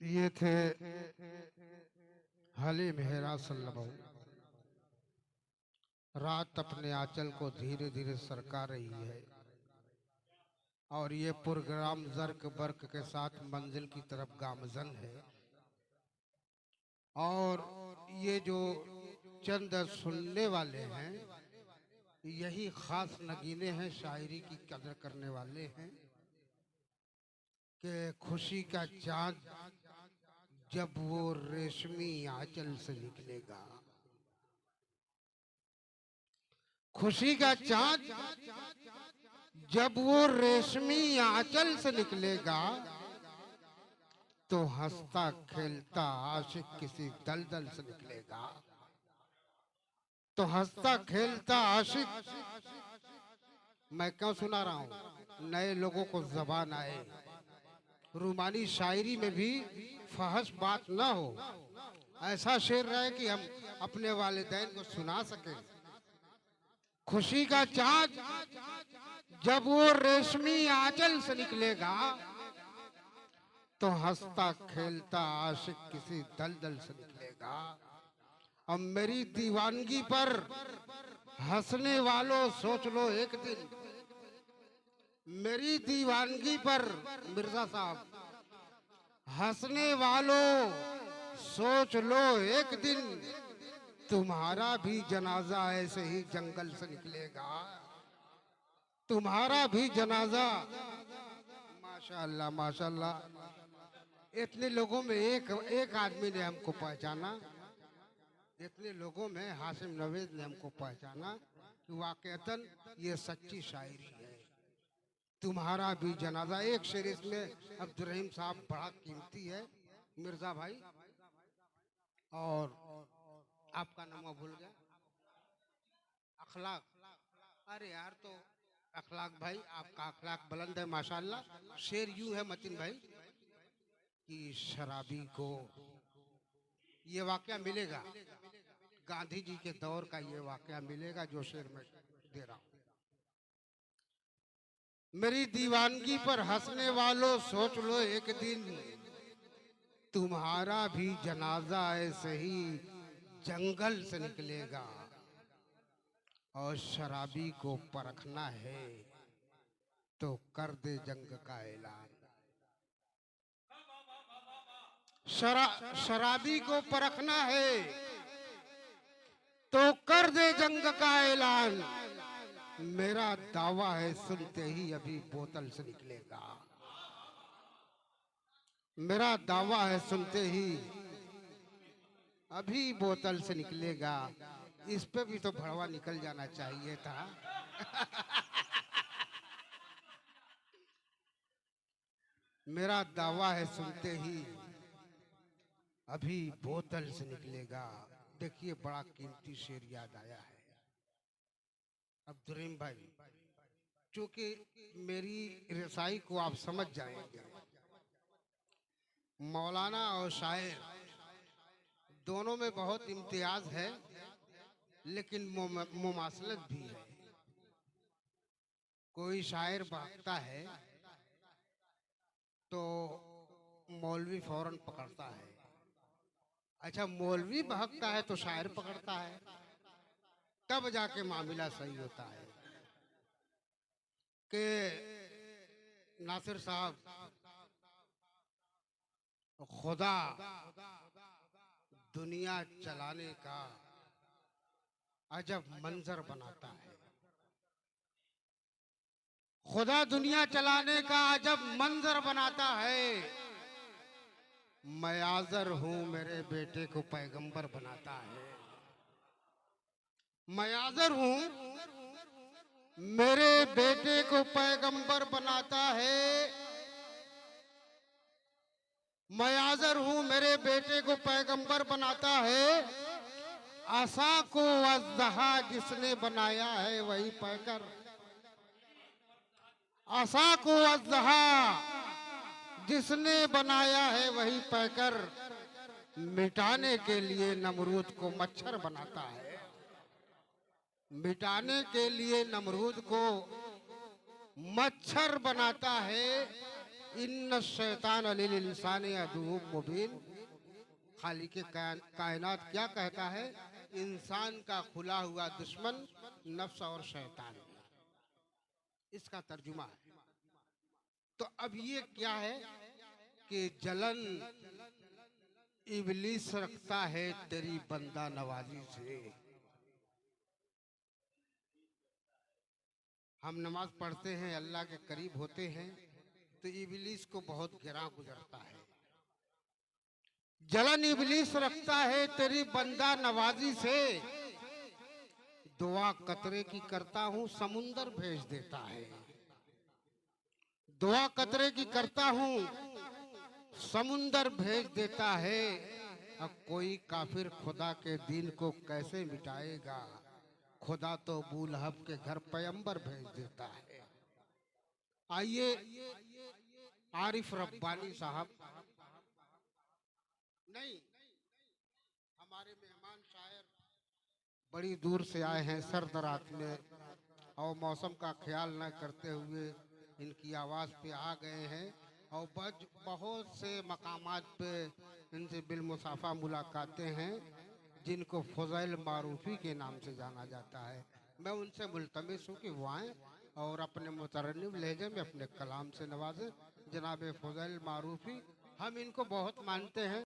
ये थे हली मेहरा सल्लल्लाहु। रात अपने आंचल को धीरे धीरे सरका रही है और ये प्रोग्राम जर्क बर्क के साथ मंजिल की तरफ गामजन है। और ये जो चंद सुनने वाले हैं यही खास नगीने हैं, शायरी की कदर करने वाले हैं कि खुशी का चाँद जब वो रेशमी आंचल से निकलेगा, खुशी का चाँद जब वो रेशमी आंचल से निकलेगा, तो हंसता खेलता आशिक किसी दलदल से निकलेगा। तो हंसता खेलता आशिक, मैं क्यों सुना रहा हूं, नए लोगों को जबान आए, रूमानी शायरी में भी फहश बात ना हो, ऐसा शेर रहे कि हम अपने वालिदैन को सुना सके। खुशी का चाँद जब वो रेशमी आंचल से निकलेगा, तो हंसता खेलता आशिक किसी दलदल से निकलेगा। अब मेरी दीवानगी पर हंसने वालों सोच लो एक दिन, मेरी दीवानगी पर मिर्जा साहब हंसने वालों सोच लो एक दिन, तुम्हारा भी जनाजा ऐसे ही जंगल से निकलेगा। तुम्हारा भी जनाजा। माशाअल्लाह माशाअल्लाह। इतने लोगों में एक आदमी ने हमको पहचाना, इतने लोगों में हाशिम नवेद ने हमको पहचाना कि वाकईतन ये सच्ची शायरी है। तुम्हारा भी जनाजा। एक शेर इसमें अब्दुर्रहीम साहब बड़ा कीमती है, मिर्जा भाई, और आपका नाम भूल गया, अखलाक। अरे यार, तो अखलाक भाई, आपका अखलाक बुलंद है माशाअल्लाह। शेर यूं है मतीन भाई कि शराबी को, ये वाकया मिलेगा, गांधी जी के दौर का ये वाकया मिलेगा जो शेर में दे रहा हूं। मेरी दीवानगी पर हंसने वालों सोच लो एक दिन, तुम्हारा भी जनाजा ऐसे ही जंगल से निकलेगा। और शराबी को परखना है तो कर दे जंग का ऐलान। शराबी को परखना है तो कर दे जंग का ऐलान। मेरा दावा है सुनते ही अभी बोतल से निकलेगा। मेरा दावा है सुनते ही अभी बोतल से निकलेगा। इस पे भी तो भड़वा निकल जाना चाहिए था। मेरा दावा है सुनते ही अभी बोतल से निकलेगा। देखिए, बड़ा कीमती शेर याद आया है अब्दुर्रहीम भाई, चूंकि मेरी रसाई को आप समझ जाएंगे। मौलाना और शायर दोनों में बहुत इम्तियाज है, लेकिन मुमासलत भी है। कोई शायर भागता है तो मौलवी फौरन पकड़ता है। अच्छा, मौलवी भागता है तो शायर पकड़ता है, तब जाके मामला सही होता है। कि नासिर साहब, खुदा दुनिया चलाने का अजब मंजर बनाता है। खुदा दुनिया चलाने का अजब मंजर बनाता है। मैं आज़र हूँ मेरे बेटे को पैगंबर बनाता है। मैं आज़र हूँ मेरे बेटे को पैगंबर बनाता है। मैं आज़र हूँ मेरे बेटे को पैगंबर बनाता है। आसा को अज़दहा जिसने बनाया है वही पैकर। आसा को अज़दहा जिसने बनाया है वही पैकर। मिटाने के लिए नमरूद को मच्छर बनाता है। मिटाने के लिए नमरूद को मच्छर बनाता है। इन्न शैतान लिल इंसानी अदुव्वुम मुबीन। खालिक कायनात क्या कहता है? इंसान का खुला हुआ दुश्मन नफ्स और शैतान है। इसका तर्जुमा है। तो अब ये क्या है कि जलन इब्लीस रखता है तेरी बंदा नवाजी से। हम नमाज पढ़ते हैं, अल्लाह के करीब होते हैं, तो इब्लीस को बहुत गिरा गुजरता है। जलन इब्लीस रखता है तेरी बंदा नवाजी से। दुआ कतरे की करता हूँ समुंदर भेज देता है। दुआ कतरे की करता हूँ समुंदर भेज देता है। अब कोई काफिर खुदा के दीन को कैसे मिटाएगा? खुदा तो अबू लहब के घर पैगंबर भेज देता है। आइए आरिफ रब्बानी साहब, नहीं, हमारे मेहमान शायर बड़ी दूर से आए हैं सर्द रात में, और मौसम का ख्याल न करते हुए इनकी आवाज़ पे आ गए हैं। और बहुत से मकामात पे इनसे बिलमुसाफा मुलाकातें हैं, जिनको फज़ैल मारूफी के नाम से जाना जाता है। मैं उनसे मुल्तमिस हूँ कि वो आएँ और अपने मुतरन्निम लहजे में अपने कलाम से नवाजें। जनाब फज़ैल मारूफी, हम इनको बहुत मानते हैं।